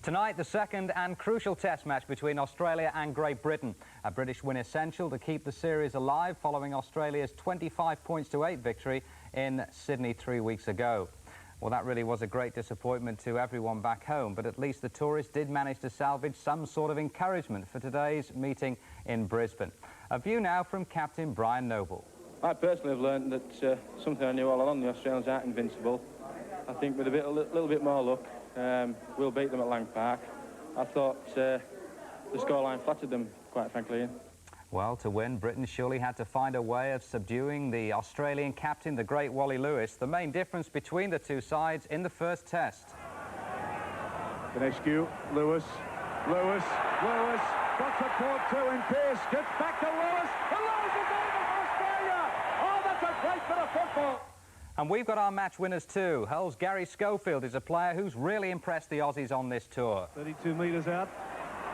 Tonight, the second and crucial test match between Australia and Great Britain. A British win essential to keep the series alive following Australia's 25-8 victory in Sydney 3 weeks ago. Well, that really was a great disappointment to everyone back home, but at least the tourists did manage to salvage some sort of encouragement for today's meeting in Brisbane. A view now from Captain Brian Noble. I personally have learned that something I knew all along: the Australians aren't invincible. I think with a little bit more luck, we'll beat them at Lang Park. I thought the scoreline flattered them, quite frankly. Well, to win, Britain surely had to find a way of subduing the Australian captain, the great Wally Lewis. The main difference between the two sides in the first test. Ionescu, Lewis, got support too in Pearce, gets back to Lewis, and Lewis is over for Australia! Oh, that's a great bit of football! And we've got our match winners too. Hull's Gary Schofield is a player who's really impressed the Aussies on this tour. 32 metres out,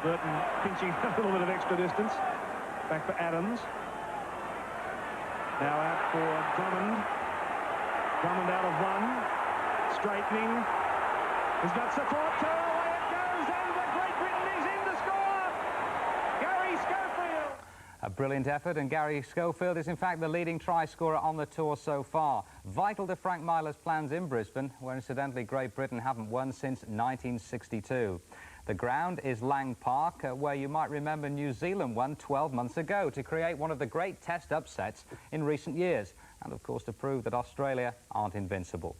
Burton pinching a little bit of extra distance. Back for Adams. Now out for Drummond. Drummond out of one. Straightening. He's got support too. Away it goes. And Great Britain is in to score. Gary Schofield. A brilliant effort, and Gary Schofield is in fact the leading try scorer on the tour so far. Vital to Frank Myler's plans in Brisbane, where incidentally Great Britain haven't won since 1962. The ground is Lang Park, where you might remember New Zealand won 12 months ago to create one of the great test upsets in recent years, and of course to prove that Australia aren't invincible.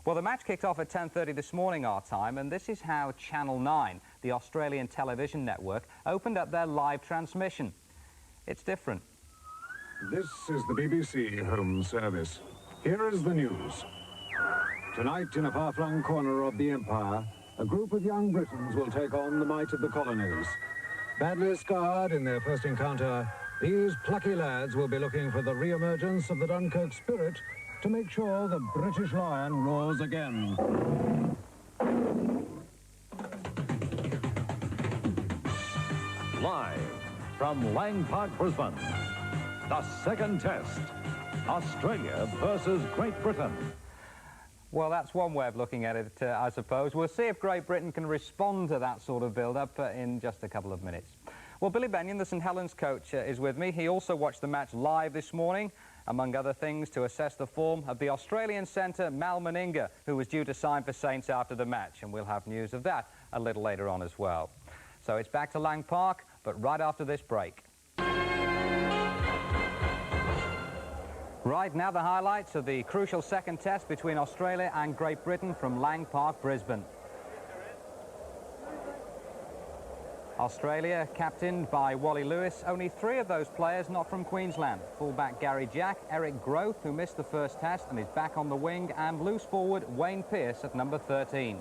Well, the match kicked off at 10:30 this morning our time, and this is how Channel 9, the Australian television network, opened up their live transmission. It's different. This is the BBC Home Service. Here is the news. Tonight, in a far-flung corner of the Empire, a group of young Britons will take on the might of the colonies. Badly scarred in their first encounter, these plucky lads will be looking for the re-emergence of the Dunkirk spirit to make sure the British Lion roars again. Live from Lang Park, Brisbane, the second test, Australia versus Great Britain. Well, that's one way of looking at it, I suppose. We'll see if Great Britain can respond to that sort of build-up in just a couple of minutes. Well, Billy Benyon, the St Helens coach, is with me. He also watched the match live this morning, among other things, to assess the form of the Australian centre, Mal Meninga, who was due to sign for Saints after the match, and we'll have news of that a little later on as well. So it's back to Lang Park, but right after this break. Right, now the highlights of the crucial second test between Australia and Great Britain from Lang Park, Brisbane. Australia captained by Wally Lewis, only 3 of those players not from Queensland. Fullback Gary Jack, Eric Groth, who missed the first test and is back on the wing, and loose forward Wayne Pearce at number 13.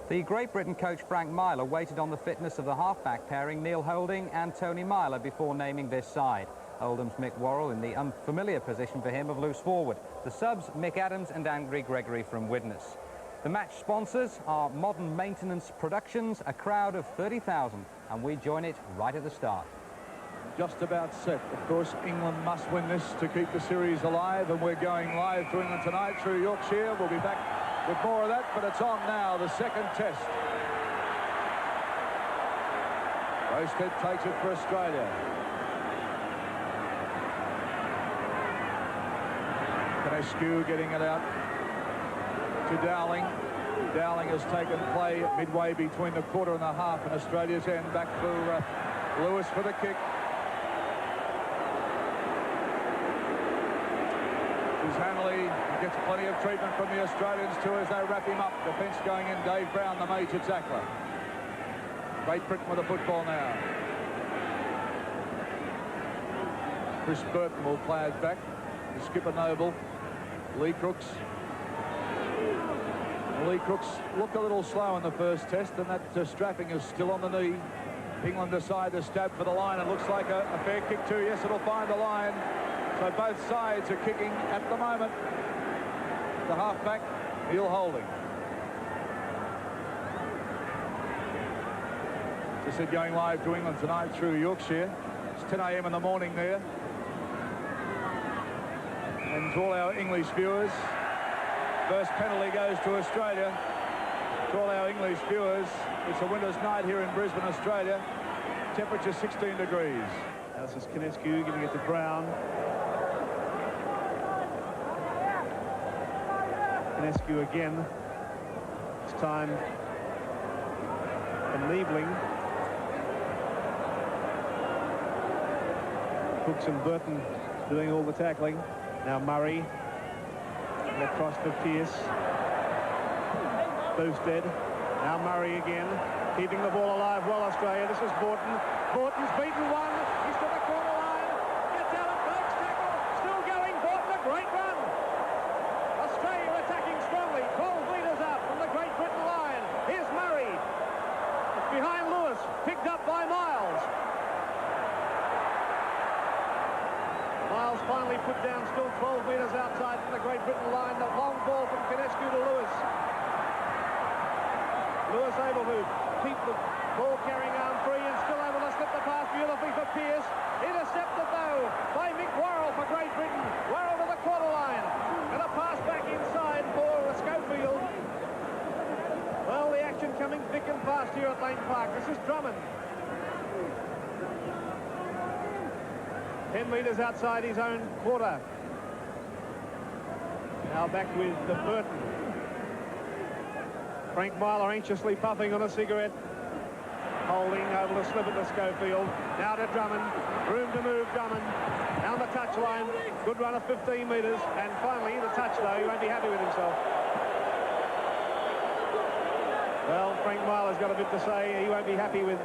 The Great Britain coach Frank Myler waited on the fitness of the halfback pairing Neil Holding and Tony Myler before naming this side. Oldham's Mick Worrell in the unfamiliar position for him of loose forward. The subs, Mick Adams and Angry Gregory from Widnes. The match sponsors are Modern Maintenance Productions, a crowd of 30,000, and we join it right at the start. Just about set. Of course, England must win this to keep the series alive, and we're going live to England tonight through Yorkshire. We'll be back with more of that, but it's on now, the second test. Rosted takes it for Australia. Ionescu getting it out to Dowling. Dowling has taken play midway between the quarter and the half in Australia's end. Back for Lewis for the kick. Hanley gets plenty of treatment from the Australians too as they wrap him up. Defence going in, Dave Brown, the major tackler. Great Britain with the football now. Chris Burton will play it back. The skipper Noble. Lee Crooks. Lee Crooks looked a little slow in the first test, and that strapping is still on the knee. England decide to stab for the line. It looks like a fair kick too. Yes, it'll find the line. So both sides are kicking at the moment. The halfback, Neil Holding. As I said, going live to England tonight through Yorkshire. It's 10 a.m. in the morning there. And to all our English viewers, first penalty goes to Australia. To all our English viewers, it's a winter's night here in Brisbane, Australia. Temperature 16 degrees. Now this is Kinescu giving it to Brown. Kinescu again. This time enabling. Cooks and Burton doing all the tackling. Now Murray. And across for Pearce. Boosted. Now Murray again. Keeping the ball alive well, Australia. This is Borton. Borton's beaten one. He's to the corner line. Gets out of Blake's tackle. Still going. Borton, a great run. Australia attacking strongly. 12 metres out from the Great Britain line. Here's Murray. It's behind Lewis. Picked up by Miles. Miles finally put down, still 12 metres outside from the Great Britain line. The long ball from Kinescu to Lewis. Lewis able to keep the ball carrying arm free and still able to slip the pass beautifully for Pearce. Intercepted though by Mick Worrell for Great Britain. Worrell to the quarter line. And a pass back inside for Schofield. Well, the action coming thick and fast here at Lane Park. This is Drummond. 10 metres outside his own quarter. Now back with the Burton. Frank Myler anxiously puffing on a cigarette. Holding, able to slip it to Schofield. Now to Drummond. Room to move Drummond. Down the touchline. Good run of 15 metres. And finally, the touch though. He won't be happy with himself. Well, Frank Myler's got a bit to say. He won't be happy with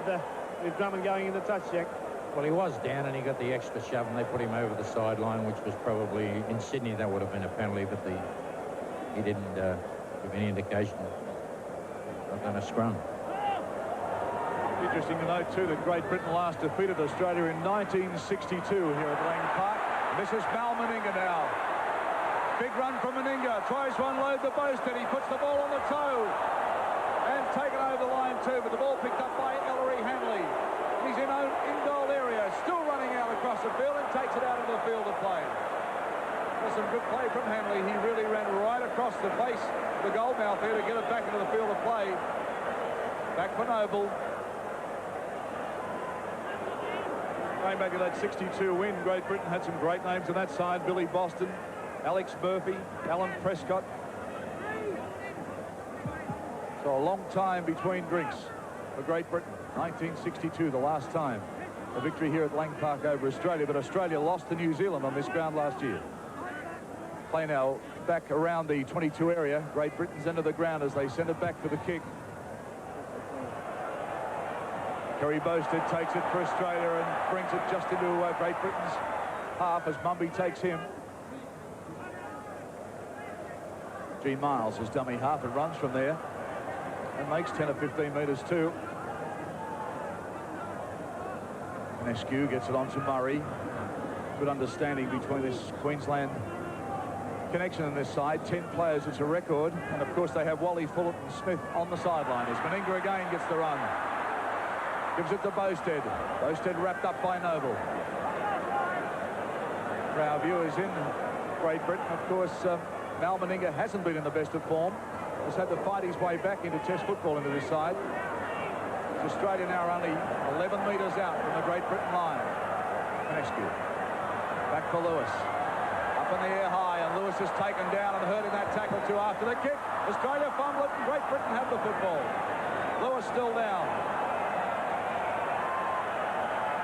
Drummond going in the touch check. Well, he was down and he got the extra shove and they put him over the sideline, which was probably, in Sydney, that would have been a penalty, but he didn't give any indication of going to scrum. Interesting to note, too, that Great Britain last defeated Australia in 1962 here at Lang Park. This is Mal Meninga now. Big run from Meninga. Tries one, load the Boasted. He puts the ball on the toe. And taken over the line, too, but the ball picked up by Ellery Hanley. He's in goal area, still running out across the field and takes it out of the field of play. There's some good play from Hanley. He really ran right across the face of the goal mouth there to get it back into the field of play. Back for Noble. Going back to that 62 win, Great Britain had some great names on that side. Billy Boston, Alex Murphy, Alan Prescott. So a long time between drinks for Great Britain. 1962, the last time a victory here at Lang Park over Australia, but Australia lost to New Zealand on this ground last year. Play now back around the 22 area. Great Britain's end of the ground as they send it back for the kick. Kerry Boasted takes it for Australia and brings it just into Great Britain's half as Mumby takes him. Gene Miles is dummy half and runs from there and makes 10 or 15 metres too. Kinescu gets it on to Murray. Good understanding between this Queensland connection on this side. 10 players, it's a record. And of course they have Wally, Fullerton and Smith on the sideline. As Meninga again gets the run. Gives it to Boasted. Boasted wrapped up by Noble. For our viewers in Great Britain, of course, Mal Meninga hasn't been in the best of form. Has had to fight his way back into Test football into this side. Australia now are only 11 metres out from the Great Britain line. Kinescu. Back for Lewis. Up in the air high, and Lewis is taken down and hurt in that tackle too after the kick. Australia fumble it, and Great Britain have the football. Lewis still down.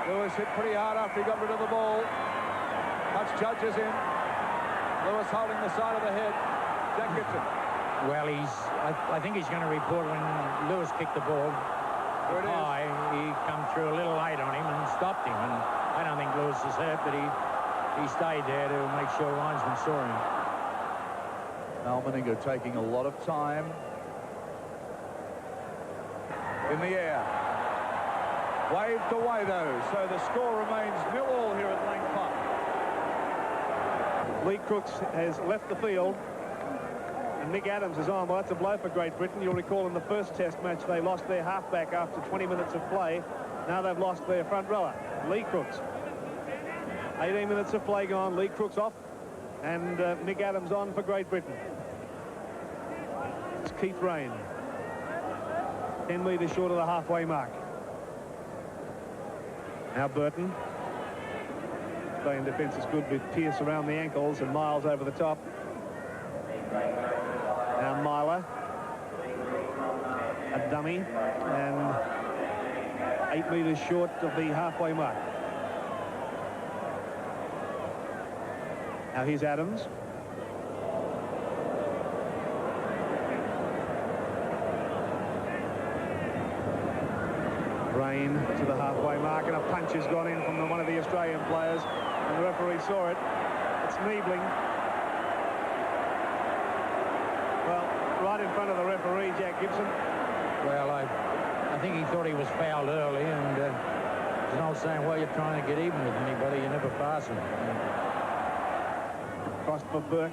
Lewis hit pretty hard after he got rid of the ball. Touch judges in. Lewis holding the side of the head. Jack Gibson. Well, I think he's going to report when Lewis kicked the ball high. He come through a little late on him and stopped him. And I don't think Lewis is hurt, but he stayed there to make sure linesmen saw him. Mal Meninga taking a lot of time. In the air. Waved away, though, so the score remains 0-0 here at Lang Park. Lee Crooks has left the field. And Nick Adams is on. Well, that's a blow for Great Britain. You'll recall in the first Test match they lost their halfback after 20 minutes of play. Now they've lost their front rower, Lee Crooks. 18 minutes of play gone. Lee Crooks off. And Nick Adams on for Great Britain. It's Keith Rain. 10 metres short of the halfway mark. Now Burton. Australian defence is good with Pearce around the ankles and Miles over the top. Now Myler. A dummy and 8 metres short of the halfway mark. Now here's Adams. Rain to the halfway mark, and a punch has gone in from one of the Australian players, and the referee saw it. It's Niebling. Well, right in front of the referee, Jack Gibson. Well, I think he thought he was fouled early, and there's an old saying, well, you're trying to get even with anybody, you never pass him. Crossed for Burke.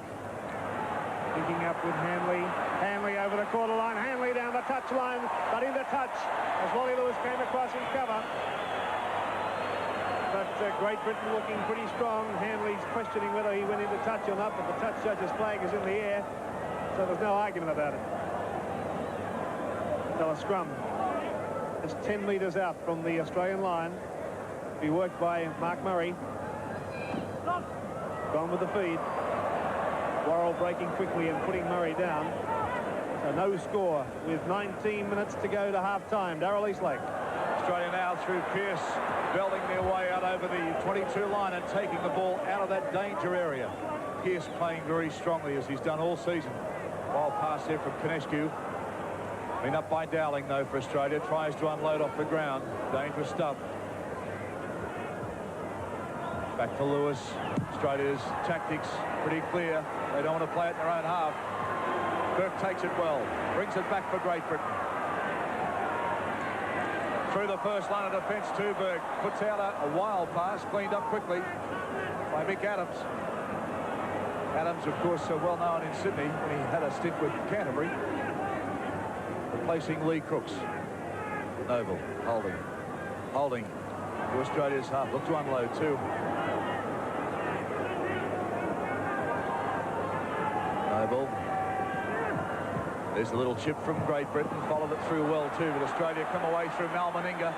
Picking up with Hanley. Hanley over the quarter line. Hanley down the touch line, but in the touch as Wally Lewis came across in cover. But Great Britain looking pretty strong. Hanley's questioning whether he went into touch or not, but the touch judge's flag is in the air, so there's no argument about it. So a scrum. It's 10 metres out from the Australian line. Be worked by Mark Murray. Gone with the feed. Worrell breaking quickly and putting Murray down. So no score with 19 minutes to go to half-time. Darrell Eastlake. Australia now through Pearce, belting their way out over the 22 line and taking the ball out of that danger area. Pearce playing very strongly as he's done all season. Wild pass there from Konescu. Been up by Dowling though for Australia. Tries to unload off the ground. Dangerous stuff. Back to Lewis. Australia's tactics pretty clear. They don't want to play it in their own half. Burke takes it well. Brings it back for Great Britain. Through the first line of defence to Burke. Puts out a wild pass. Cleaned up quickly by Mick Adams. Adams, of course, well known in Sydney when he had a stint with Canterbury. Replacing Lee Crooks. Noble. Holding. Holding to Australia's half. Look to unload too. Noble. There's a little chip from Great Britain. Followed it through well too, but Australia come away through Mal Meninga.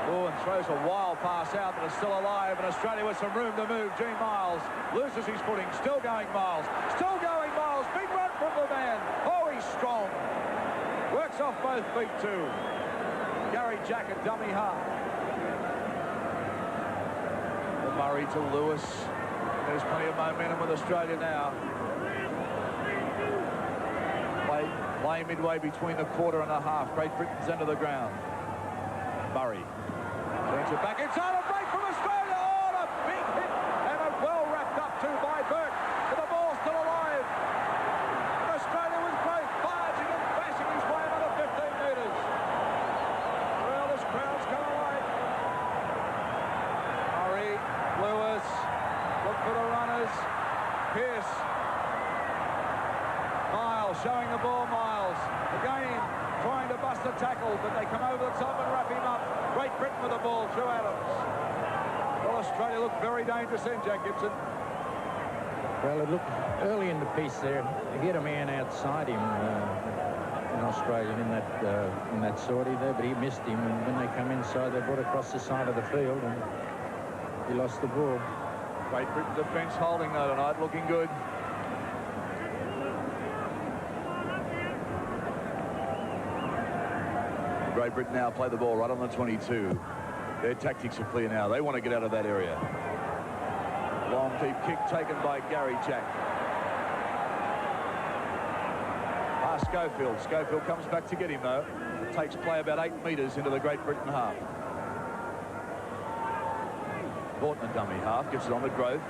Oh, and throws a wild pass out, but it's still alive. And Australia with some room to move. Gene Miles loses his footing. Still going Miles. Still going Miles. Big run from the man. Oh, he's strong. Works off both feet too. Gary Jack at dummy half. Murray to Lewis. There's plenty of momentum with Australia now. Play midway between the quarter and a half. Great Britain's into the ground. Murray turns it back inside. A break from Australia. Oh, a big hit and a well wrapped up too by Burke. But the ball's still alive. Australia with great barging and bashing his way another 15 metres. Well, this crowd's come alive. Murray, Lewis, look for the runners. Pearce. Miles showing the ball. Miles again trying to bust the tackle, but they come over the top and wrap him up. Great Britain with the ball through Adams. Well, Australia looked very dangerous in, Jack Gibson. Well, it looked early in the piece there. He had a man outside him, an Australian in that sortie there, but he missed him. And when they come inside, they brought across the side of the field, and he lost the ball. Great Britain defence holding though tonight, looking good. Great Britain now play the ball right on the 22. Their tactics are clear now. They want to get out of that area. Long deep kick taken by Gary Jack. Past Schofield. Schofield comes back to get him though. It takes play about 8 metres into the Great Britain half. Borton a dummy half, gets it on the Grove.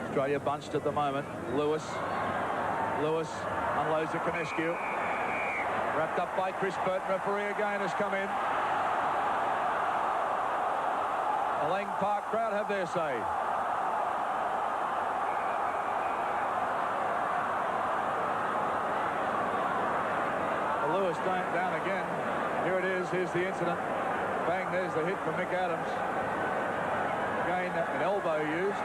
Australia bunched at the moment. Lewis unloads to Konescu. Wrapped up by Chris Burton. Referee again has come in. The Lang Park crowd have their say. Well, Lewis down again. Here it is. Here's the incident. Bang, there's the hit from Mick Adams. Again, an elbow used.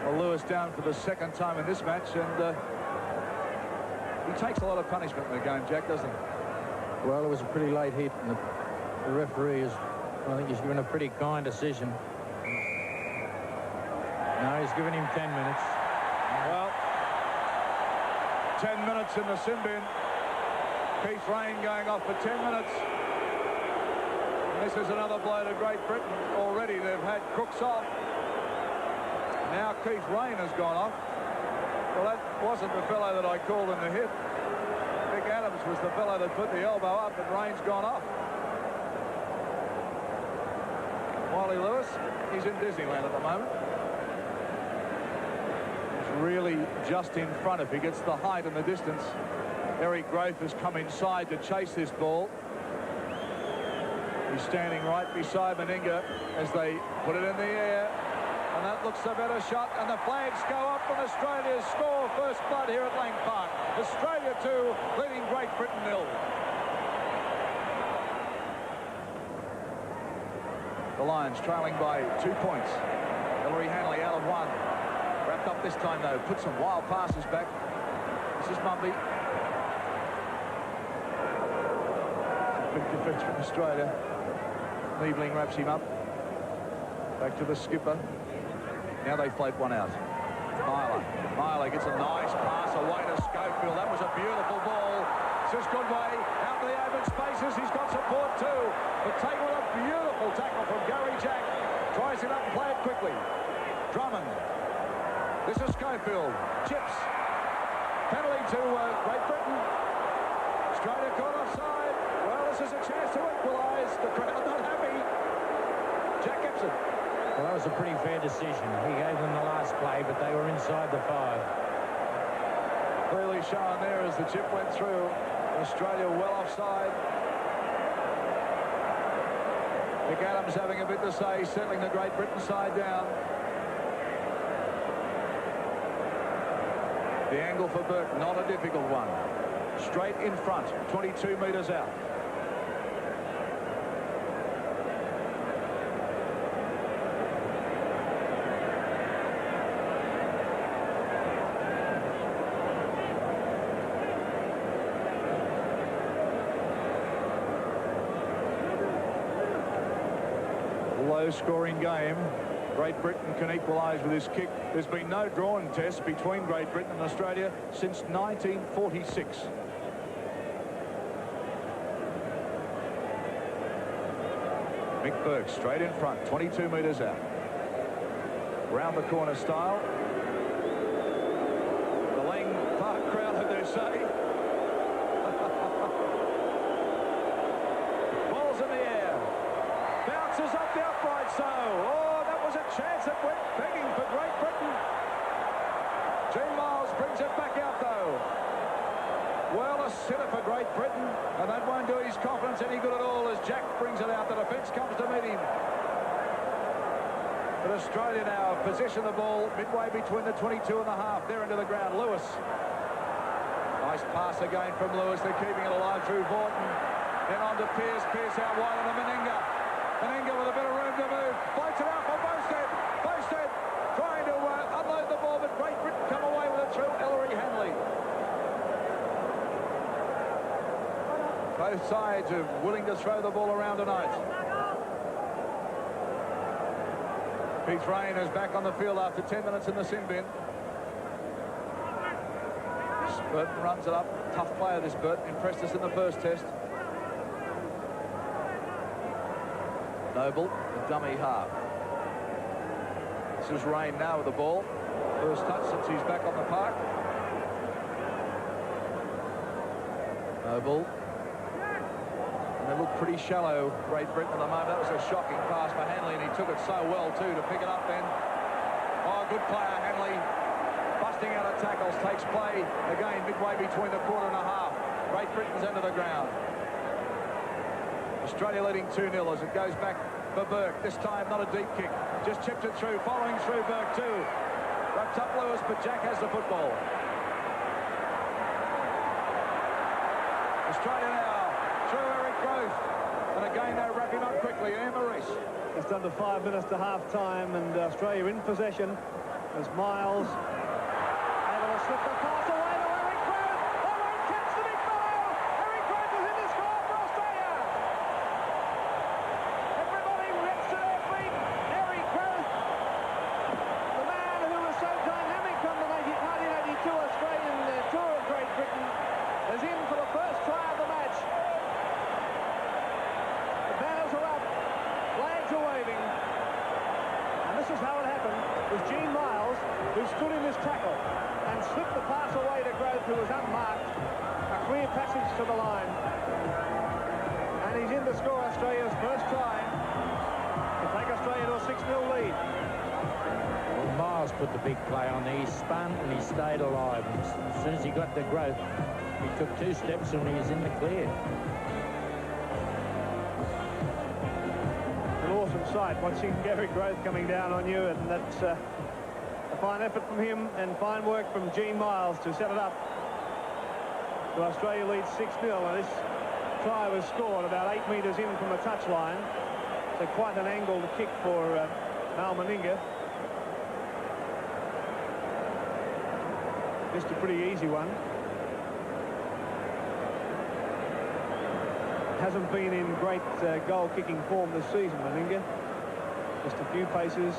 Well, Lewis down for the second time in this match, and He takes a lot of punishment in the game, Jack, doesn't he? Well, it was a pretty late hit, and the referee is, I think he's given a pretty kind decision. No, he's given him 10 minutes. Well, 10 minutes in the sin bin. Keith Rain going off for 10 minutes. And this is another blow to Great Britain. Already they've had Crooks off. Now Keith Rain has gone off. Well, that wasn't the fellow that I called in the hit. Vic Adams was the fellow that put the elbow up, and Rain's gone off. Wally Lewis, he's in Disneyland at the moment. He's really just in front if he gets the height and the distance. Eric Grove has come inside to chase this ball. He's standing right beside Meninga as they put it in the air. And that looks a better shot, and the flags go up, and Australia score first blood here at Lang Park. Australia 2, leading Great Britain 0. The Lions trailing by 2 points. Ellery Hanley out of 1. Wrapped up this time, though. Put some wild passes back. This is Mumby. Big defence from Australia. Niebling wraps him up. Back to the skipper. Now they float one out. Myler gets a nice pass away to Schofield. That was a beautiful ball. This is Goodway out to the open spaces. He's got support too. But take with a beautiful tackle from Gary Jack. Tries it up and play it quickly. Drummond. This is Schofield. Chips. Penalty to Great Britain. Australia caught offside. Well, this is a chance to equalise. The crowd not happy. Jack Gibson. Well, that was a pretty fair decision. He gave them the last play, but they were inside the 5. Clearly shown there as the chip went through. Australia well offside. Vic Adams having a bit to say, settling the Great Britain side down. The angle for Burke, not a difficult one. Straight in front, 22 metres out. Low-scoring game. Great Britain can equalise with his kick. There's been no drawn test between Great Britain and Australia since 1946. Mick Burke straight in front, 22 metres out. Round the corner style. The Lang Park crowd had their say. Ball's in the air. Bounces up the upright, so that was a chance that went begging for Great Britain. Gene Miles brings it back out though. Well, a sitter for Great Britain, and that won't do his confidence any good at all as Jack brings it out. The defence comes to meet him. But Australia now position the ball midway between the 22 and a half. They're into the ground. Lewis. Nice pass again from Lewis. They're keeping it alive through Vaughton. Then on to Pearce. Pearce out wide on the Meninga. Meninga with a bit of room to move. Floats it out for Boustead. Boustead trying to unload the ball, but Great Britain come away with it through Ellery Hanley. Both sides are willing to throw the ball around tonight. Keith Rain is back on the field after 10 minutes in the sin bin. Burton runs it up. Tough player, this Burton. Impressed us in the first test. Noble, the dummy half. This is Rain now with the ball. First touch since he's back on the park. Noble. And they look pretty shallow, Great Britain at the moment. That was a shocking pass for Hanley, and he took it so well too to pick it up then. Oh, good player, Hanley. Busting out of tackles, takes play again midway between the quarter and a half. Great Britain's into the ground. Australia leading 2-0 as it goes back for Burke. This time not a deep kick. Just chipped it through, following through Burke too. Wraps up Lewis, but Jack has the football. Australia now through Eric Grove. And again they wrap him up quickly. Ian Maurice. Just under 5 minutes to half-time, and Australia in possession as Miles able to slip the pass away to Eric Grove. Oh, is how it happened. It was Gene Miles who stood in this tackle and slipped the pass away to Growth, who was unmarked. A clear passage to the line. And he's in to score Australia's first try to take Australia to a 6-0 lead. Well, Miles put the big play on there. He spun and he stayed alive. And as soon as he got to Growth, he took 2 steps and he was in the clear. An awesome sight watching Gary Growth coming down on you, and that's a fine effort from him and fine work from Gene Miles to set it up. So Australia leads 6-0. Now this try was scored about 8 metres in from the touchline. So quite an angled kick for Mal Meninga. Just a pretty easy one. Hasn't been in great goal-kicking form this season, Meninga. Just a few paces.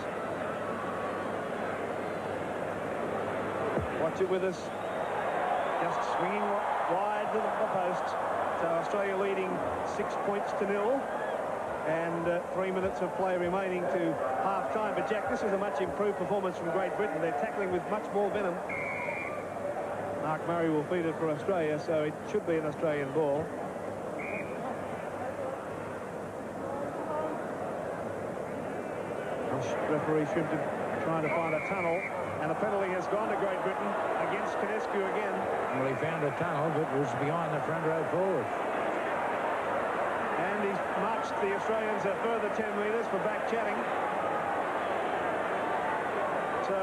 Watch it with us. Just swinging wide to the post. So Australia leading 6 points to 0. And 3 minutes of play remaining to half-time. But, Jack, this is a much improved performance from Great Britain. They're tackling with much more venom. Mark Murray will feed it for Australia, so it should be an Australian ball. Referee Shrimpton trying to find a tunnel, and a penalty has gone to Great Britain against Canescu again. Well, he found a tunnel, but it was behind the front row forward. And he's marched the Australians a further 10 metres for back chatting. So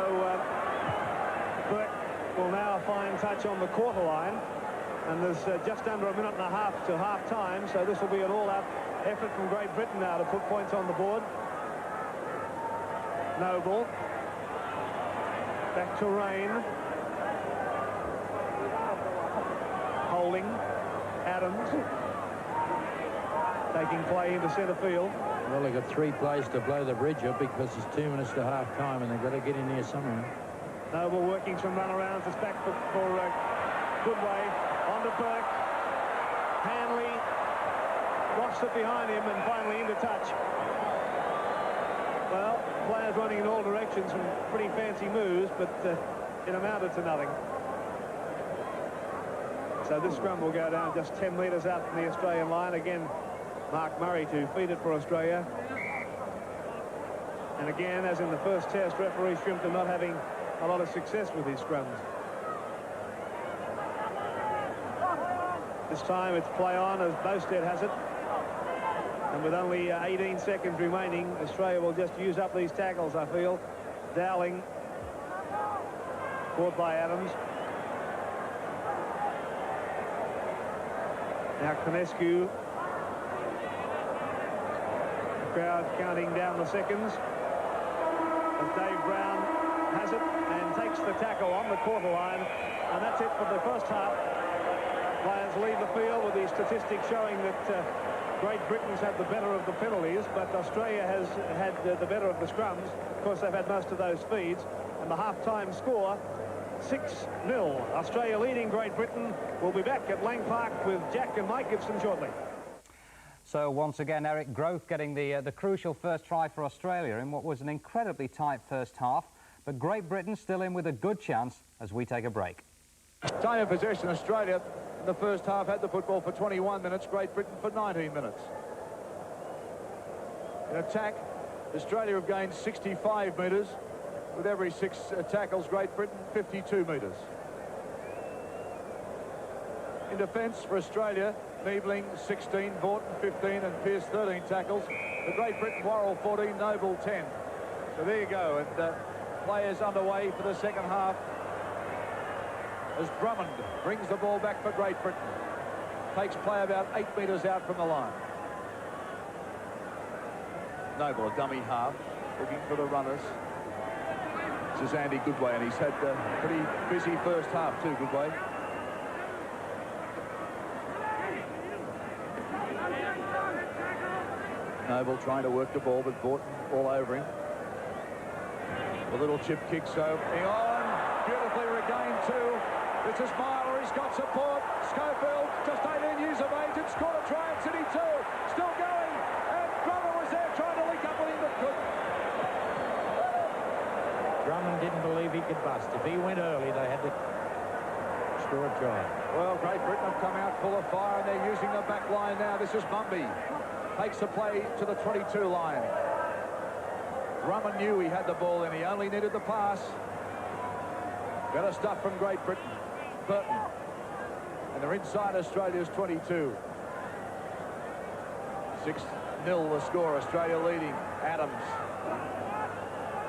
Burke will now find touch on the quarter line, and there's just under a minute and a half to half-time, so this will be an all-out effort from Great Britain now to put points on the board. Noble. Back to Rain. Holding. Adams. Taking play into centre field. Well, they've got 3 plays to blow the bridge up because it's 2 minutes to half-time and they've got to get in there somehow. Noble working some run-arounds. It's back for Goodway. On to Burke. Hanley locks it behind him and finally into touch. Well, players running in all directions, some pretty fancy moves, but it amounted to nothing. So this scrum will go down just 10 metres out from the Australian line. Again, Mark Murray to feed it for Australia. And again, as in the first test, referee Shrimpton not having a lot of success with his scrums. This time it's play on as Boustead has it. And with only 18 seconds remaining, Australia will just use up these tackles, I feel. Dowling, caught by Adams. Now Canescu. The crowd counting down the seconds. As Dave Brown has it and takes the tackle on the quarter line. And that's it for the first half. Players leave the field with the statistics showing that Great Britain's had the better of the penalties, but Australia has had the better of the scrums. Of course, they've had most of those feeds. And the half-time score, 6-0. Australia leading Great Britain. We'll be back at Lang Park with Jack and Mike Gibson shortly. So once again, Eric, Growth getting the crucial first try for Australia in what was an incredibly tight first half. But Great Britain still in with a good chance as we take a break. Time of possession, Australia in the first half had the football for 21 minutes, Great Britain for 19 minutes. In attack, Australia have gained 65 metres. With every 6 tackles, Great Britain 52 metres. In defence for Australia, Niebling 16, Vaughton 15 and Pearce 13 tackles. For Great Britain, Worrell 14, Noble 10. So there you go, and players underway for the second half as Drummond brings the ball back for Great Britain. Takes play about 8 metres out from the line. Noble, a dummy half, looking for the runners. This is Andy Goodway, and he's had a pretty busy first half too, Goodway. Noble trying to work the ball, but Vaughton all over him. A little chip kick, so hang on. Beautifully regained too. This is Myler, he's got support. Schofield, just 18 years of age, and scored a try at City 2. Still going, and Brother was there trying to link up with him, but couldn't. Drummond didn't believe he could bust. If he went early, they had to score a try. Well, Great Britain have come out full of fire, and they're using the back line now. This is Mumby. Takes the play to the 22 line. Drummond knew he had the ball, and he only needed the pass. Better stuff from Great Britain. Burton. And they're inside Australia's 22. 6-0 the score. Australia leading. Adams.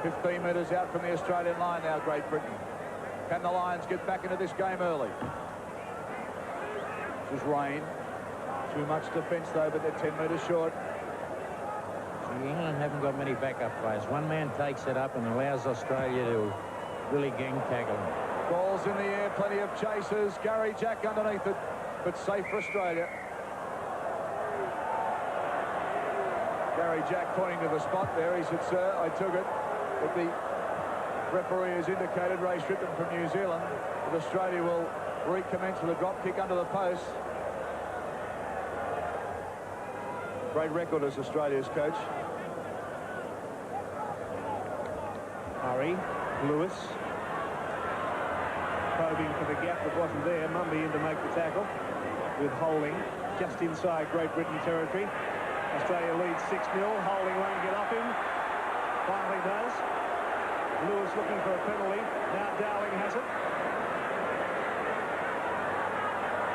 15 metres out from the Australian line now, Great Britain. Can the Lions get back into this game early? This is Rain. Too much defence, though, but they're 10 metres short. England haven't got many backup players. One man takes it up and allows Australia to really gang tackle him. Balls in the air, plenty of chasers. Gary Jack underneath it, but safe for Australia. Gary Jack pointing to the spot there. He said, sir, I took it. But the referee has indicated, Ray Strickland from New Zealand, that Australia will recommence with a drop kick under the post. Great record as Australia's coach. Murray, Lewis. Probing for the gap that wasn't there. Mumby in to make the tackle with Holding just inside Great Britain territory. Australia leads 6-0. Holding won't get up him. Finally does. Lewis looking for a penalty. Now Dowling has it.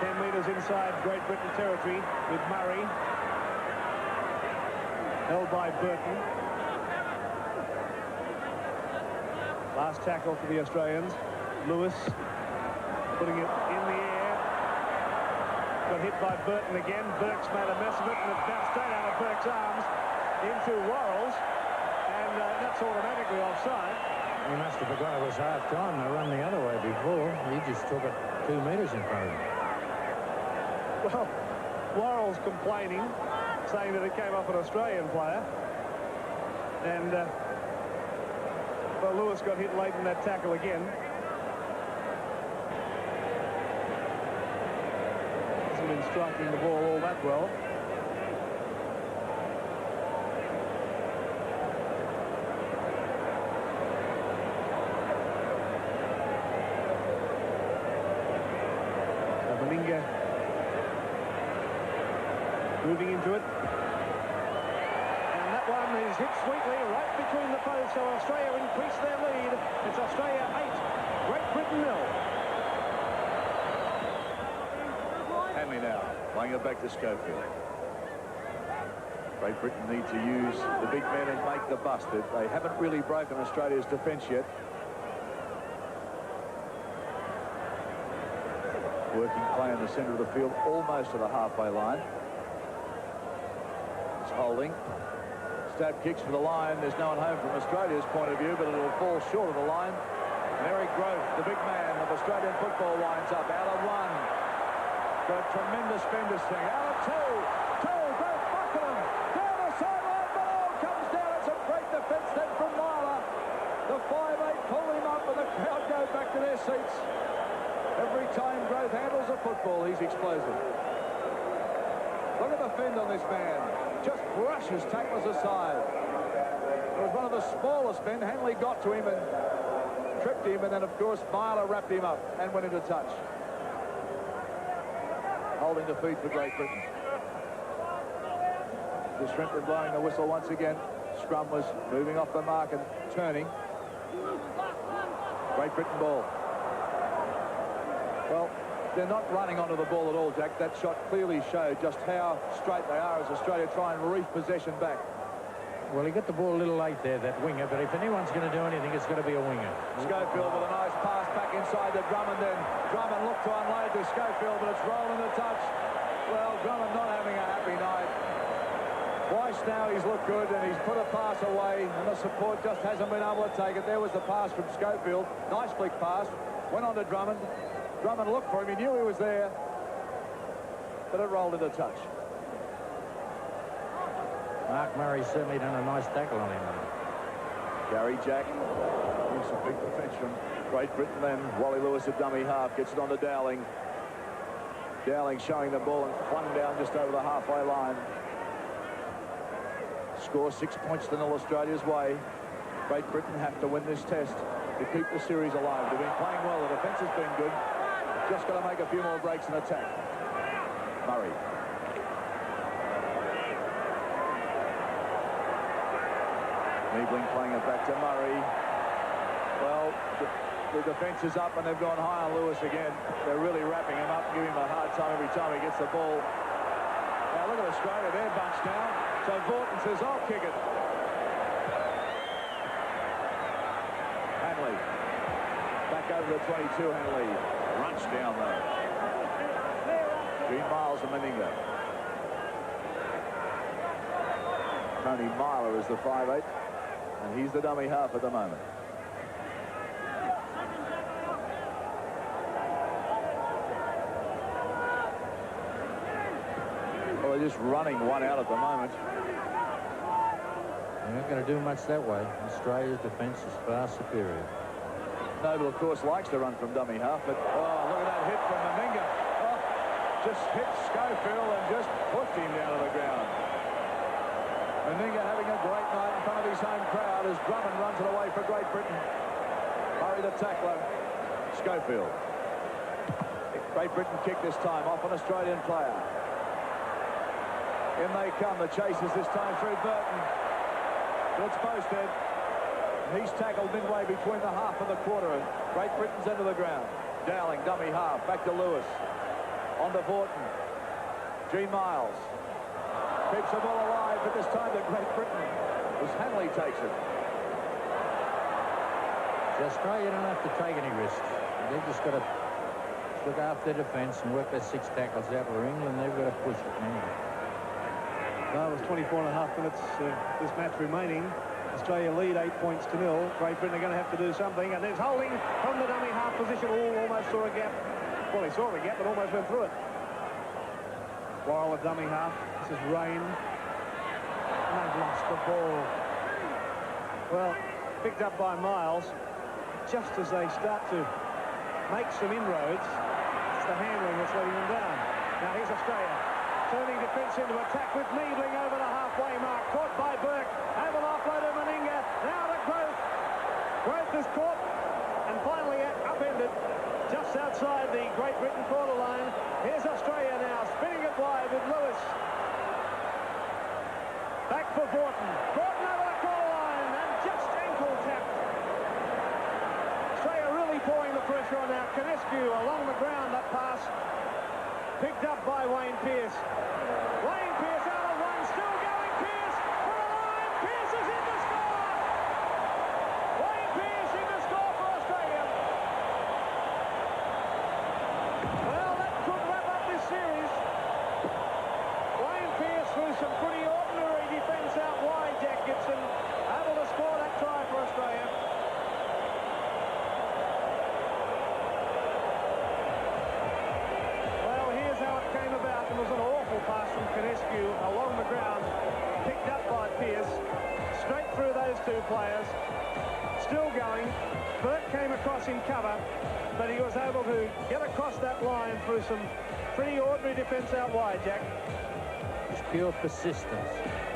10 metres inside Great Britain territory with Murray. Held by Burton. Last tackle for the Australians. Lewis putting it in the air. Got hit by Burton again. Burke's made a mess of it, and it bounced straight out of Burke's arms into Worrells, and that's automatically offside. He must have forgot it was half-time. They run the other way before. He just took it 2 metres in front of him. Well, Worrells complaining, saying that it came off an Australian player, and well, Lewis got hit late in that tackle again. Hasn't been striking the ball all that well. So Meninga moving into it. One is hit sweetly right between the posts, so Australia increase their lead. It's Australia 8, Great Britain 0. Hanley now, playing it back to Schofield. Great Britain need to use the big men and make the bust. They haven't really broken Australia's defence yet. Working play in the centre of the field, almost to the halfway line. It's Holding. Stab kicks for the line. There's no one home from Australia's point of view, but it'll fall short of the line. And Eric Grove, the big man of Australian football, winds up out of one. Got a tremendous fend this thing. Out of two. Grove Buckingham. Down the sideline. Ball comes down. It's a great defence then from Myler. The 5'8" pull him up, and the crowd go back to their seats. Every time Grove handles a football, he's explosive. Look at the fend on this man. Just brushes tacklers aside. It was one of the smallest men. Hanley got to him and tripped him, and then of course Myler wrapped him up and went into touch. Holding the feet for Great Britain. The Shrimpton blowing the whistle once again. Scrum was moving off the mark and turning. Great Britain ball. Well, they're not running onto the ball at all, Jack. That shot clearly showed just how straight they are as Australia try and reef possession back. Well, he got the ball a little late there, that winger, but if anyone's going to do anything, it's going to be a winger. Schofield with a nice pass back inside to Drummond, then Drummond looked to unload to Schofield, but it's rolling the touch. Well, Drummond not having a happy night. Twice now he's looked good, and he's put a pass away, and the support just hasn't been able to take it. There was the pass from Schofield. Nice flick pass. Went on to Drummond. Drummond looked for him. He knew he was there, but it rolled into touch. Mark Murray's certainly done a nice tackle on him. Gary Jack. Here's a big defence from Great Britain then. Wally Lewis, a dummy half, gets it on to Dowling. Dowling showing the ball and flung down just over the halfway line. Score 6 points to nil Australia's way. Great Britain have to win this test. to keep the series alive. They've been playing well. The defence has been good. Just got to make a few more breaks in attack. Murray. Niebling playing it back to Murray. Well, the defence is up and they've gone high on Lewis again. They're really wrapping him up and giving him a hard time every time he gets the ball. Now look at Australia, they're bunched now. So Vaughton says, I'll kick it. Hanley. Back over to 22, Hanley. Runs down though. Gene Miles and Meninga. Tony Myler is the 5'8", and he's the dummy half at the moment. Well, they're just running one out at the moment. They're not going to do much that way. Australia's defence is far superior. Noble, of course, likes to run from dummy half, but oh, look at that hit from Meninga. Oh, just hit Schofield and just pushed him down to the ground. Meninga having a great night in front of his home crowd as Drummond runs it away for Great Britain. Murray the tackler. Schofield. Great Britain kick this time off an Australian player. In they come, the chasers this time through Burton. It's posted. He's tackled midway between the half and the quarter. Great Britain's into the ground. Dowling, dummy half, back to Lewis. On to Vaughton. Gene Miles. Keeps the ball alive, but this time to Great Britain as Hanley takes it. So Australia don't have to take any risks. They've just got to look after their defence and work their 6 tackles out. For England, they've got to push it now. Well, it was 24 and a half minutes this match remaining. Australia lead 8 points to 0. Great Britain are going to have to do something. And there's Holding from the dummy half position. Almost saw a gap. Well, he saw a gap, but almost went through it. Worrell at dummy half. This is Rain. And they've lost the ball. Well, picked up by Miles. Just as they start to make some inroads, it's the handling that's letting them down. Now here's Australia. Turning defence into attack with Niebling over the halfway mark. Caught by Burke. Able offload to Meninga. Now to Growth. Growth is caught and finally upended just outside the Great Britain quarter line. Here's Australia now spinning it wide with Lewis. Back for Vaughton. Vaughton over the quarter line and just ankle tapped. Australia really pouring the pressure on now. Canescu along the ground, that pass. Picked up by Wayne Pearce. Wayne Pearce out of one, still going. Pearce for a line. Pearce is in to score. Wayne Pearce in to score for Australia. Well, that could wrap up this series. Wayne Pearce through some pretty ordinary defence out wide. Jack Gibson able to score that try for Australia. It was an awful pass from Canescu along the ground, picked up by Pearce, straight through those 2 players, still going. Burt came across in cover, but he was able to get across that line through some pretty ordinary defence out wide, Jack. It's pure persistence.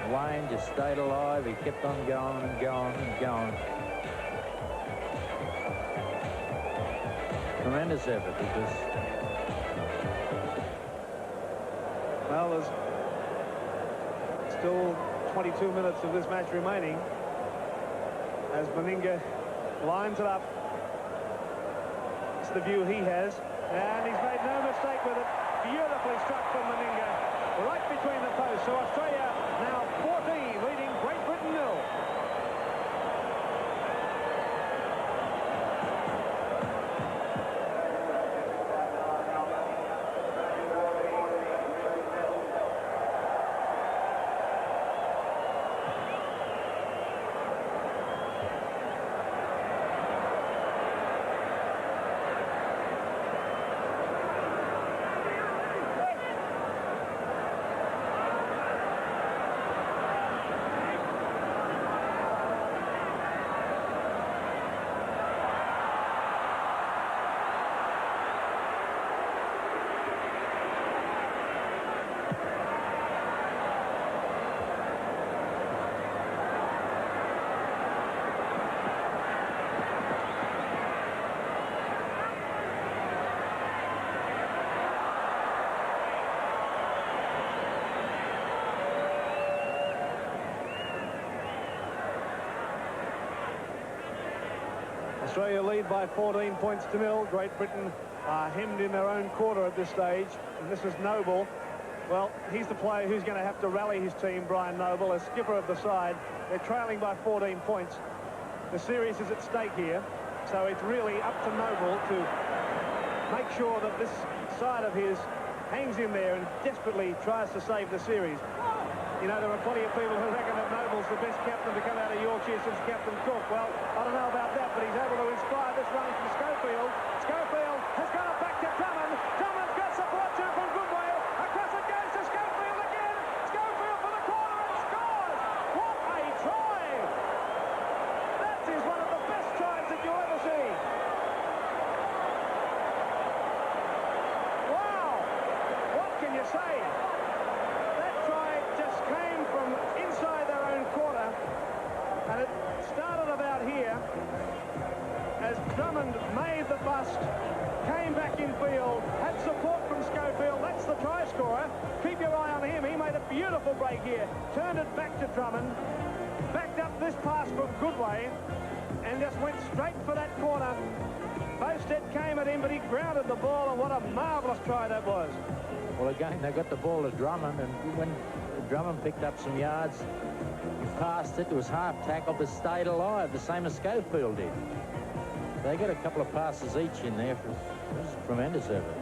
Wayne just stayed alive. He kept on going and going and going. Tremendous effort because... Well, there's still 22 minutes of this match remaining as Meninga lines it up. It's the view he has, and he's made no mistake with it. Beautifully struck from Meninga, right between the posts. So Australia now 14, leading Great Britain 0. Australia lead by 14 points to 0. Great Britain are hemmed in their own quarter at this stage, and this is Noble. Well, he's the player who's going to have to rally his team, Brian Noble, as skipper of the side. They're trailing by 14 points. The series is at stake here, so it's really up to Noble to make sure that this side of his hangs in there and desperately tries to save the series. You know, there are plenty of people who reckon that Noble's the best captain to come out of Yorkshire since Captain Cook. Well, I don't know about that, but he's able to inspire this run from Schofield. Schofield has got it back to Drummond. Drummond's got support too from Goodway. Across it goes to Schofield again. Schofield for the corner and scores. What a try! That is one of the best tries that you'll ever see. Wow! What can you say? That try just came from inside their own quarter, and it started about here as Drummond made the bust, came back in field, had support from Schofield. That's the try scorer. Keep your eye on him. He made a beautiful break here, turned it back to Drummond, backed up this pass from Goodway, and just went straight for that corner. Bowstead came at him, but he grounded the ball, and what a marvellous try that was. Well, again, they got the ball to Drummond, and when Drummond picked up some yards, he passed it, was half tackled, but stayed alive, the same as Schofield did. They got a couple of passes each in there. It was a tremendous effort.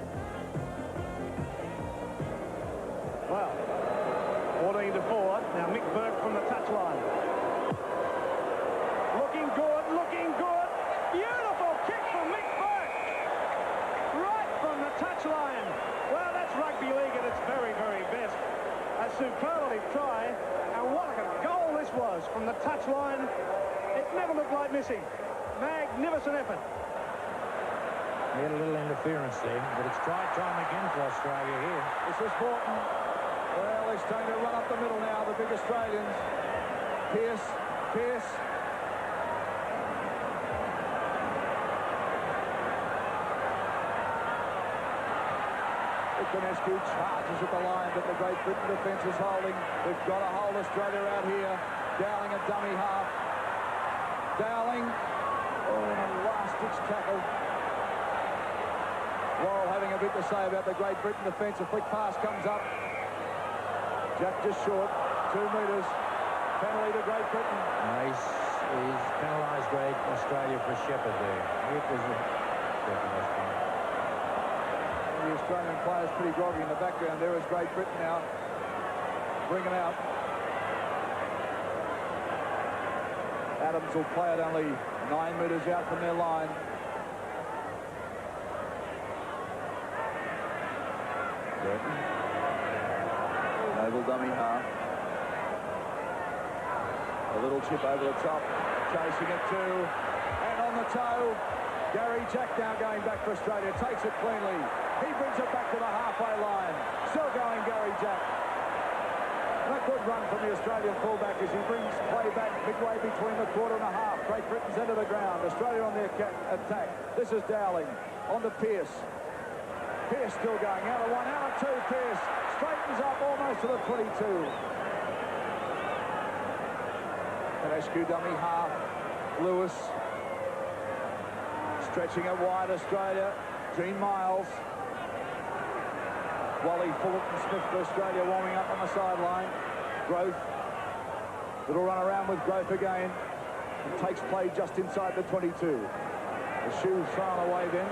Well, 14 to 4. Now Mick Burke from the touchline. Looking good, looking good. Beautiful kick from Mick Burke. Right from the touchline. Well, that's rugby league at its very, very best. A superlative try, and what a goal this was from the touchline. It never looked like missing. Magnificent effort. He had a little interference there, but it's try time again for Australia here. This is Borton. Well, he's trying to run up the middle now, the big Australians. Pearce. Ikonescu charges at the line that the Great Britain defence is holding. They've got to hold Australia out here. Dowling a dummy half. Dowling. Oh, and a last-ditch tackle. Worrell having a bit to say about the Great Britain defence. A quick pass comes up. Jack just short. 2 metres. Penalty to Great Britain. He's penalised Great Australia for Shepherd there. It was a The Australian players pretty groggy in the background. There is Great Britain now. Bring them out. Adams will play it only 9 metres out from their line. Burton. Noble dummy half. A little chip over the top. Chasing it too. And on the toe. Gary Jack now going back for Australia. Takes it cleanly. He brings it back to the halfway line. Still going Gary Jack. A good run from the Australian fullback as he brings play back midway between the quarter and a half. Great Britain's into the ground. Australia on the attack. This is Dowling. On to Pearce. Pearce still going. Out of 1, out of 2. Pearce straightens up almost to the 22. Ikonescu dummy half. Lewis. Stretching it wide, Australia. Gene Miles. Wally Fullerton Smith for Australia warming up on the sideline. Growth. Little run around with Growth again. And takes play just inside the 22. The shoe thrown away then.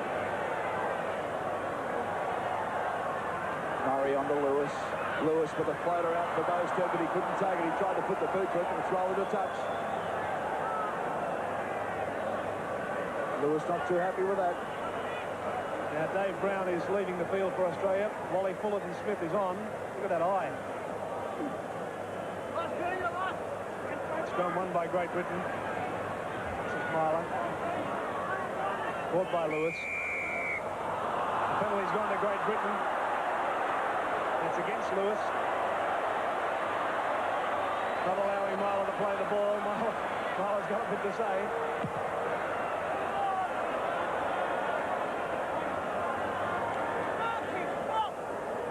Murray on to Lewis. Lewis with a floater out for Bowstead, but he couldn't take it. He tried to put the boot to it, and it's rolled to touch. Lewis not too happy with that. Now Dave Brown is leaving the field for Australia. Wally Fullerton Smith is on. Look at that eye. It's gone won by Great Britain. This is Marler. Caught by Lewis. The penalty's gone to Great Britain. It's against Lewis. Not allowing Marler to play the ball. Marler's got a bit to say.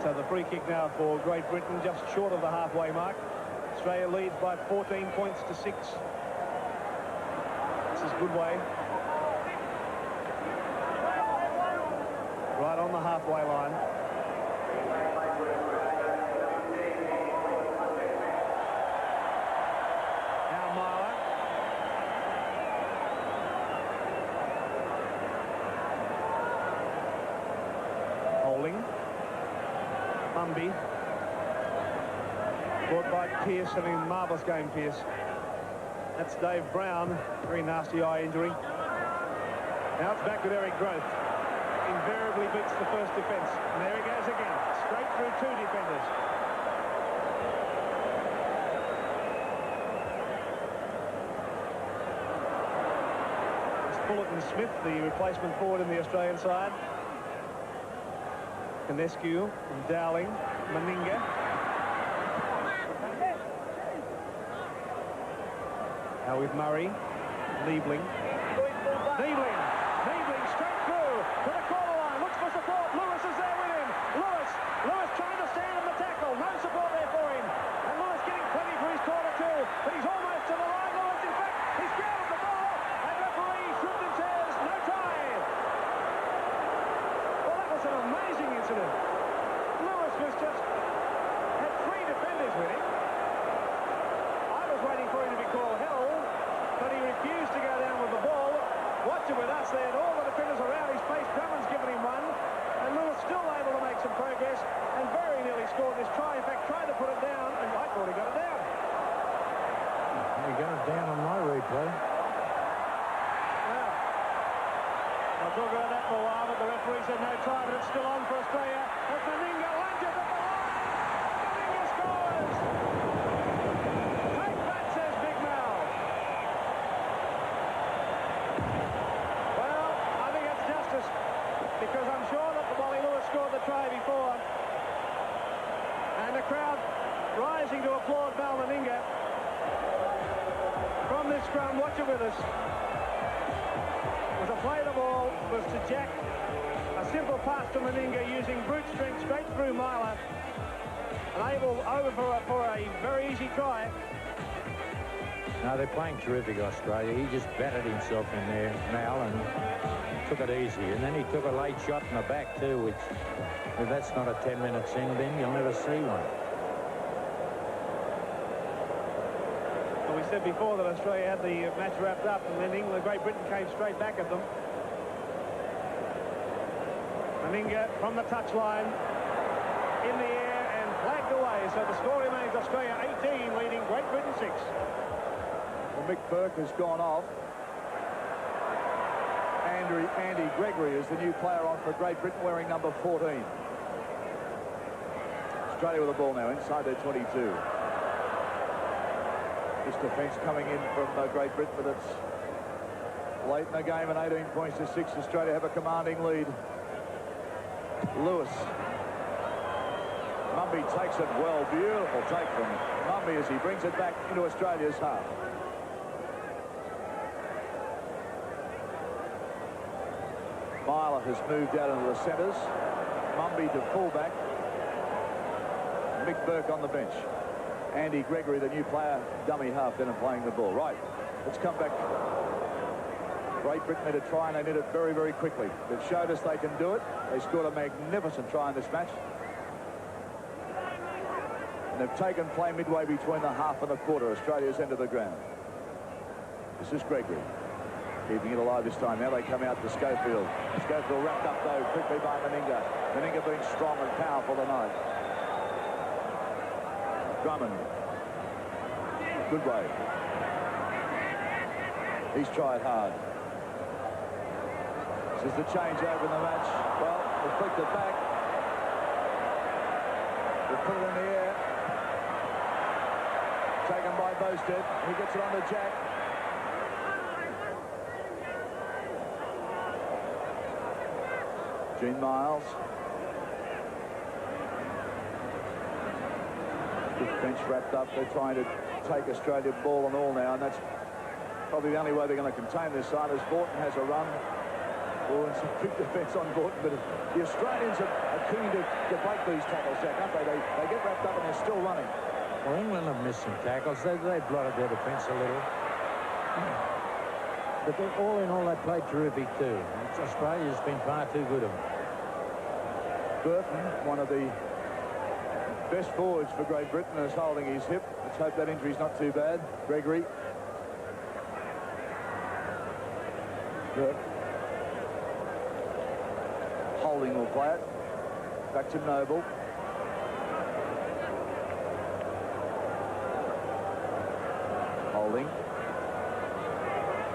So the free kick now for Great Britain, just short of the halfway mark. Australia leads by 14 points to 6. This is Goodway. right on the halfway line. Now Myler. Holding. Mumby. Caught by Pearce, having a marvellous game, Pearce. That's Dave Brown, very nasty eye injury. Now it's back with Eric Grothe. Invariably beats the first defence. And there he goes again, straight through two defenders. It's Fullerton Smith, the replacement forward in the Australian side. Canescu, Dowling, Meninga. Now with Murray, Liebling. Liebling straight through to the corner line, looks for support. Lewis is there with him. Lewis trying to stand in the tackle. No support there for him. And Lewis getting plenty for his corner too. But he's almost to the line. Lewis, in fact, he's grounded the ball. And referee shrugged and says, no try. Well, that was an amazing incident. Lewis was just had three defenders with him. I was waiting for him to be called held, but he refused to go down with the ball. Watch it with us there, and all the defenders around his face. Drummond's given him one, and Lewis still able to make some progress, and very nearly scored this try. In fact, tried to put it down, and I thought he got it down. He got it down on my replay. Well, I'll talk about that for a while, but the referee said no try, but it's still on for Australia. As Meninga lunges at the line. Meninga scores! Take that, says Big Mal. Well, I think it's justice, because I'm sure that Wally Lewis scored the try before. And the crowd rising to applaud Mal Meninga. From this scrum, watch it with us. Was a play the ball, was to Jack. A simple pass to Meninga using brute strength straight through Myler. And able over for a very easy try. No, they're playing terrific, Australia. He just battered himself in there, Mal, and took it easy. And then he took a late shot in the back too, which, if that's not a 10-minute sing bin, you'll never see one. Well, we said before that Australia had the match wrapped up, and then England, Great Britain came straight back at them. Meninga from the touchline, in the air and flagged away. So the score remains Australia 18, leading Great Britain 6. Well, Mick Burke has gone off. Andy Gregory is the new player on for Great Britain, wearing number 14. Australia with the ball now inside their 22. This defence coming in from Great Britain, but it's late in the game and 18 points to 6. Australia have a commanding lead. Lewis. Mumby takes it well. Beautiful take from Mumby as he brings it back into Australia's half. Myler has moved out into the centres. Mumby to fullback. Mick Burke on the bench. Andy Gregory, the new player, dummy half, then playing the ball. Right, let's come back. Great Britain need a try, and they need it very, very quickly. They've showed us they can do it. They scored a magnificent try in this match. And they've taken play midway between the half and the quarter, Australia's end of the ground. This is Gregory. Keeping it alive this time. Now they come out to Schofield. Schofield wrapped up, though, quickly by Meninga. Meninga being strong and powerful tonight. Drummond. Good way. He's tried hard. This is the changeover in the match. Well, they flicked it back. They put it in the air. Taken by Bosted. He gets it on to Jack. Gene Miles. Good bench wrapped up. They're trying to take Australia ball and all now, and that's probably the only way they're going to contain this side as Vorton has a run. Oh, and some big defence on Vorton, but the Australians are keen to break these tackles, Jack, aren't they? They get wrapped up and they're still running. Well, England have missed some tackles. They blotted their defence a little. But all in all, they played terrific too. Australia's been far too good of them. Burton, one of the best forwards for Great Britain, is holding his hip. Let's hope that injury's not too bad. Gregory. Burton. Holding will play it. Back to Noble. Holding.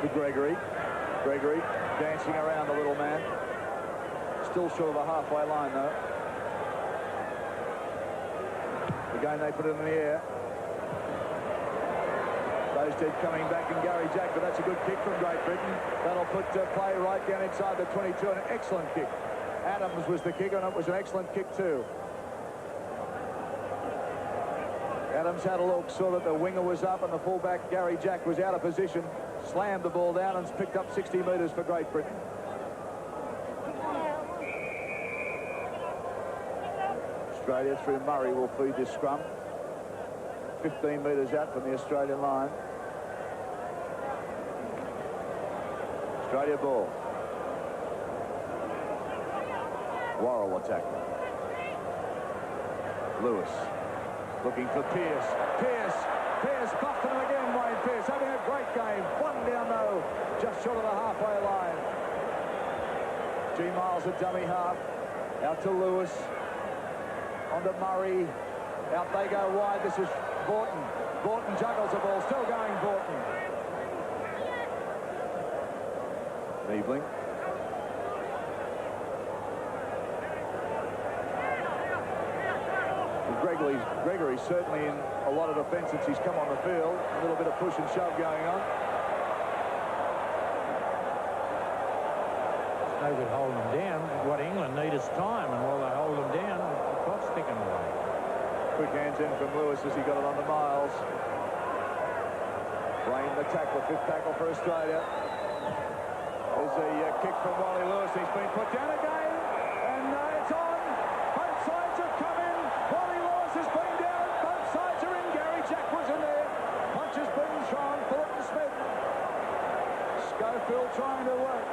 To Gregory. Gregory dancing around the little man. Still short of the halfway line, though. Again, they put it in the air. Bowstead coming back, and Gary Jack, but that's a good kick from Great Britain. That'll put play right down inside the 22. An excellent kick. Adams was the kicker, and it was an excellent kick too. Adams had a look, saw that the winger was up, and the fullback, Gary Jack, was out of position. Slammed the ball down and picked up 60 metres for Great Britain. Australia through Murray will feed this scrum. 15 metres out from the Australian line. Australia ball. Worrell attack. Lewis looking for Pearce. Pearce buffed him again. Wayne Pearce having a great game. One down though, just short of the halfway line. G. Miles at dummy half. Out to Lewis. On to Murray. Out they go wide. This is Borton. Borton juggles the ball. Still going Borton. Niebling. Gregory's certainly in a lot of defence since he's come on the field. A little bit of push and shove going on. It's no good holding them down. What England need is time, and while they hold them down, the clock's ticking away. Quick hands in from Lewis as he got it on to Miles. Rain the tackle, fifth tackle for Australia. There's a kick from Wally Lewis. He's been put down again, and it's on. Both sides have come in. Wally Lewis has been down. Both sides are in. Gary Jack was in there. Punch has been thrown. Thornton Smith. Schofield trying to work.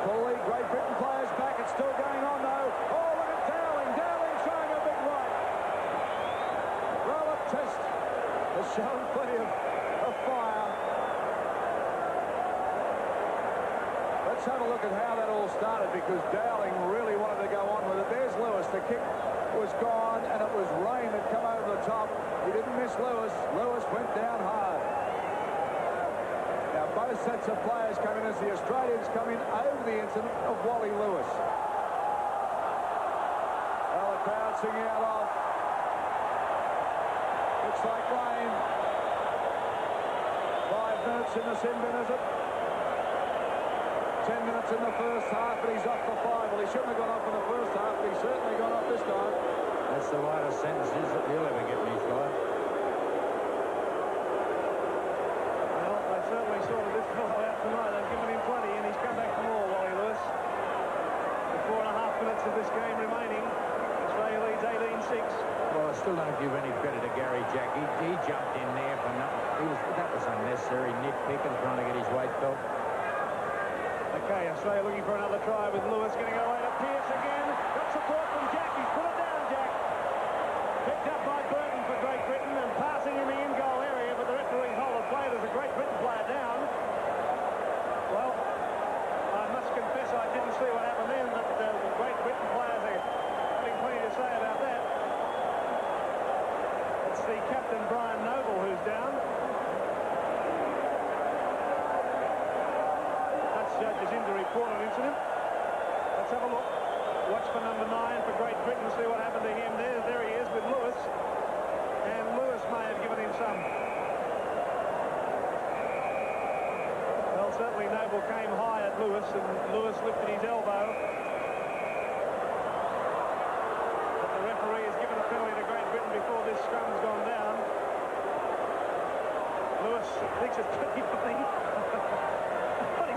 Fully, Great Britain players back. It's still going on though. Oh, look at Dowling. Dowling throwing a big right. Roll-up test has shown plenty of fire. Let's have a look at how that all started, because Dowling really wanted to go on with it. There's Lewis. The kick was gone, and it was Rain that come over the top. He didn't miss Lewis. Lewis went down hard. Now both sets of players come in as the Australians come in over the incident of Wally Lewis. Well, the crowd singing out off. Looks like Rain. 5 minutes in the sin bin, is it? 10 minutes in the first half, but he's off for 5. Well, he shouldn't have gone off in the first half, but he's certainly gone off this time. That's the widest sentences that he'll ever get in his life. Well, they certainly sorted this fellow out tonight. They've given him 20, and he's come back for more, Wally Lewis. With 4.5 minutes of this game remaining, Australia leads 18-6. Well, I still don't give any credit to Gary Jack. He jumped in there for nothing. That was unnecessary nitpicking, trying to get his weight felt. Okay, Australia looking for another try with Lewis getting away to Pearce again. Got support from Jack. He's put it down, Jack. Picked up by Burton for Great Britain and passing in the in-goal area, but the referee's hold of play. There's a Great Britain player down. Well, I must confess I didn't see what happened then, but the Great Britain players are having plenty to say about that. It's the captain, Brian Noble, who's down. Judges in to report an incident. Let's have a look. Watch for number 9 for Great Britain, see what happened to him. There he is with Lewis. And Lewis may have given him some. Well, certainly Noble came high at Lewis, and Lewis lifted his elbow. But the referee has given a penalty to Great Britain before this scrum's gone down. Lewis thinks it's pretty funny.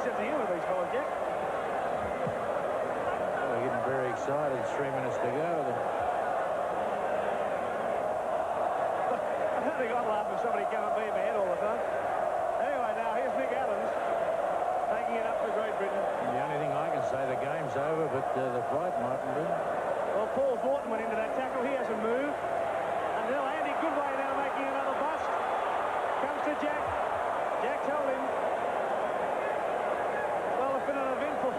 To you with these fellas, Jack. Well, they're getting very excited. 3 minutes to go. I don't think I'd laugh if somebody came up me in my head all the time. Anyway, now here's Nick Adams taking it up for Great Britain. The only thing I can say, the game's over, but the fight mightn't be. Well, Paul Vorton went into that tackle. He hasn't moved. And now Andy Goodway now making another bust. Comes to Jack. Jack's held him. Well, it's been an eventful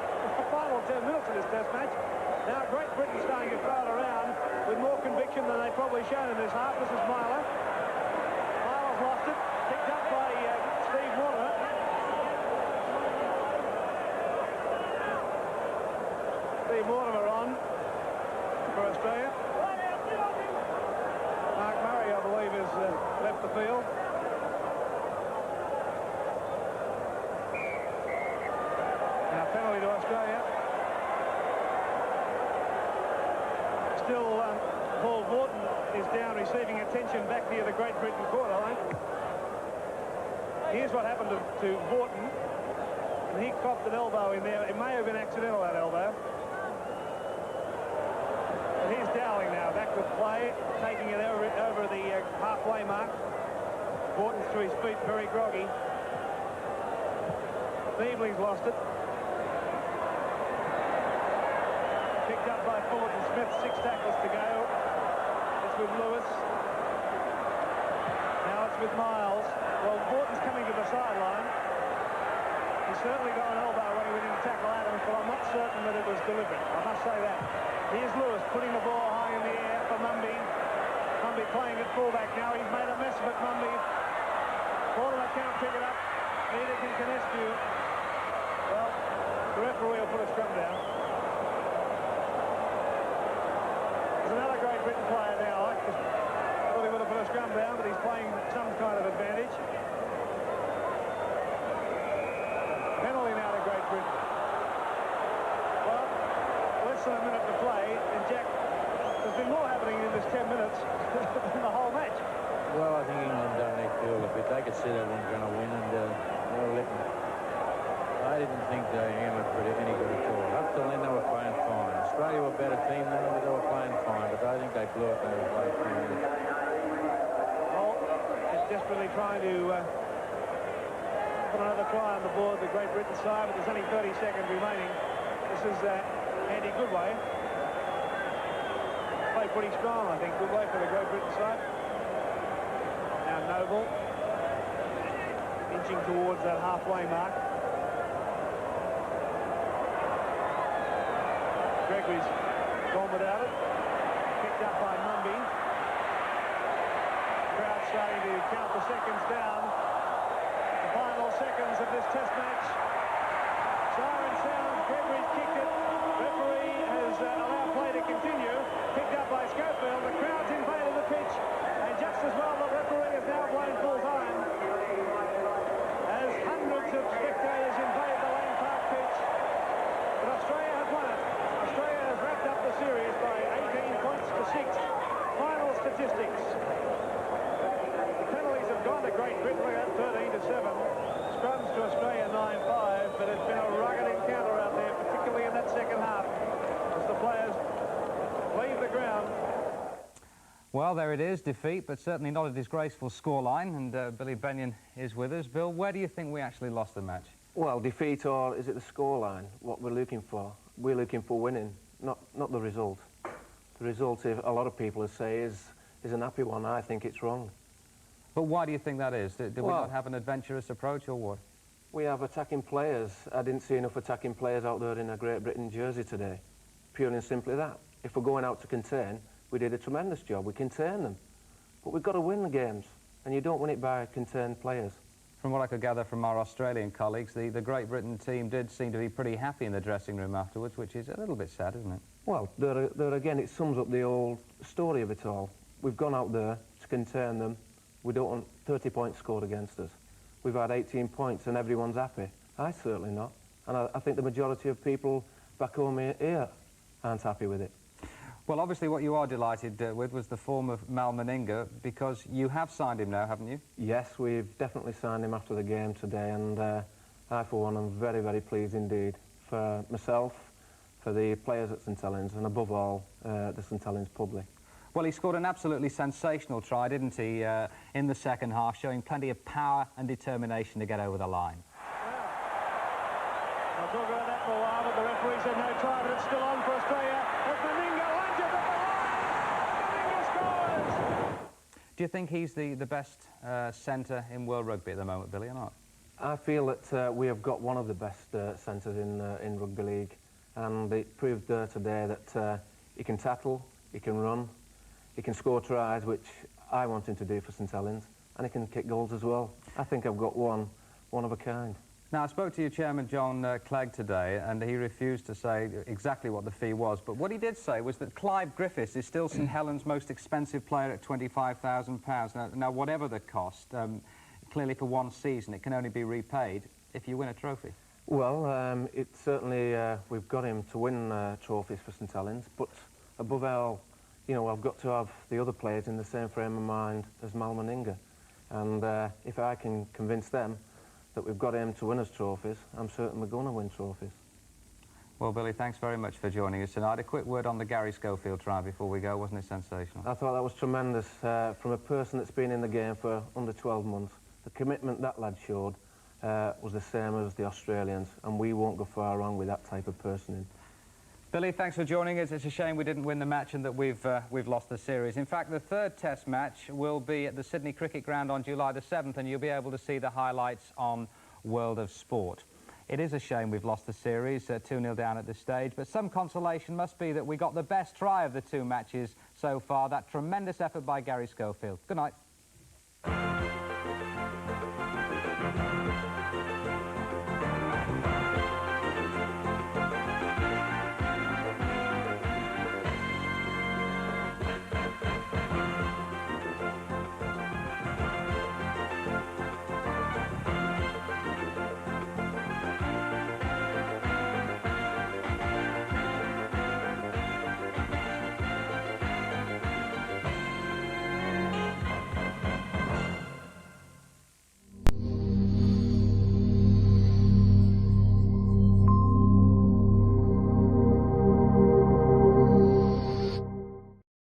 final 10 minutes of this test match. Now Great Britain starting to throw it around with more conviction than they've probably shown in this half. This is Myler. Myler's lost it. Picked up by Steve Mortimer. Steve Mortimer on for Australia. Mark Murray, I believe, has left the field. Now penalty to Australia. Still, Paul Vorton is down receiving attention back near the Great Britain quarter line. Here's what happened to Vorton. And he copped an elbow in there. It may have been accidental, that elbow. But here's Dowling now, back with play, taking it over the halfway mark. Vorton's to his feet, very groggy. Thiebling's lost it. Picked up by Fullerton Smith, 6 tackles to go. It's with Lewis. Now it's with Miles. Well, Vorton's coming to the sideline. He certainly got an elbow when he went in to tackle Adams, but I'm not certain that it was deliberate. I must say that. Here's Lewis putting the ball high in the air for Mumby. Mumby playing at fullback now. He's made a mess of it, Mumby. Mortimer can't pick it up. Neither can Canescu. Well, the referee will put a scrum down. There's another Great Britain player now. I thought he would have put a scrum down, but he's playing some kind of advantage. Penalty now to Great Britain. Well, less than a minute to play, and Jack, there's been more happening in this 10 minutes than the whole match. Well, I think England don't need to feel a bit. They could see they weren't going to win, and they were letting. I didn't think England were any good at all. Up till then, they were playing fine. Australia were a better team than them, but they were playing fine. But I think they blew it when they were playing 2 minutes. Holt is desperately trying to put another try on the board, the Great Britain side, but there's only 30 seconds remaining. This is Andy Goodway. Played pretty strong, I think, Goodway for the Great Britain side. Now Noble inching towards that halfway mark. Gregory's gone without it. Picked up by Mumby. Crowd starting to count the seconds down. The final seconds of this test match. Siren sounds. Gregory's kicked it. Referee has allowed play to continue. Picked up by Schofield. The crowd's invaded the pitch. And just as well, the referee has now blown full time. As hundreds of spectators invade the Lang Park pitch. But Australia has won it. Australia has wrapped up the series by 18 points to 6. Final statistics. The penalties have gone to Great Britain. Look at that, 13 to 7. Scrums to Australia 9-5, but it's been a rugged encounter out there, particularly in that second half, as the players leave the ground. Well, there it is, defeat, but certainly not a disgraceful scoreline, and Billy Benyon is with us. Bill, where do you think we actually lost the match? Well, defeat, or is it the scoreline, what we're looking for? We're looking for winning, not the result. The result, if a lot of people say, is an happy one. I think it's wrong. But why do you think that is? Do we not have an adventurous approach, or what? We have attacking players. I didn't see enough attacking players out there in a Great Britain jersey today. Purely and simply that. If we're going out to contain, we did a tremendous job. We contain them. But we've got to win the games, and you don't win it by contained players. From what I could gather from our Australian colleagues, the Great Britain team did seem to be pretty happy in the dressing room afterwards, which is a little bit sad, isn't it? Well, there again, it sums up the old story of it all. We've gone out there to contain them. We don't want 30 points scored against us. We've had 18 points and everyone's happy. I certainly not. And I think the majority of people back home here aren't happy with it. Well, obviously what you are delighted with was the form of Mal Meninga, because you have signed him now, haven't you? Yes, we've definitely signed him after the game today, and I, for one, am very, very pleased indeed for myself, for the players at St Helens, and above all, the St Helens public. Well, he scored an absolutely sensational try, didn't he, in the second half, showing plenty of power and determination to get over the line. I'll talk about that for a while, but the referee said no try, but it's still on for Australia. As Meninga lunges at the line. Meninga scores! Do you think he's the best centre in world rugby at the moment, Billy, or not? I feel that we have got one of the best centres in rugby league, and it proved today that he can tackle, he can run, he can score tries, which I want him to do for St Helens, and he can kick goals as well. I think I've got one of a kind. Now, I spoke to your chairman, John Clegg, today, and he refused to say exactly what the fee was, but what he did say was that Clive Griffiths is still St Helens' most expensive player at £25,000. Now, whatever the cost, clearly for one season, it can only be repaid if you win a trophy. Well, it's certainly, we've got him to win trophies for St Helens, but above all, you know, I've got to have the other players in the same frame of mind as Mal Meninga, and if I can convince them that we've got him to win us trophies, I'm certain we're going to win trophies. Well, Billy, thanks very much for joining us tonight. A quick word on the Gary Schofield try before we go. Wasn't it sensational? I thought that was tremendous from a person that's been in the game for under 12 months. The commitment that lad showed was the same as the Australians, and we won't go far wrong with that type of person in. Billy, thanks for joining us. It's a shame we didn't win the match and that we've lost the series. In fact, the third Test match will be at the Sydney Cricket Ground on July the 7th, and you'll be able to see the highlights on World of Sport. It is a shame we've lost the series, 2-0 down at this stage, but some consolation must be that we got the best try of the two matches so far, that tremendous effort by Gary Schofield. Good night.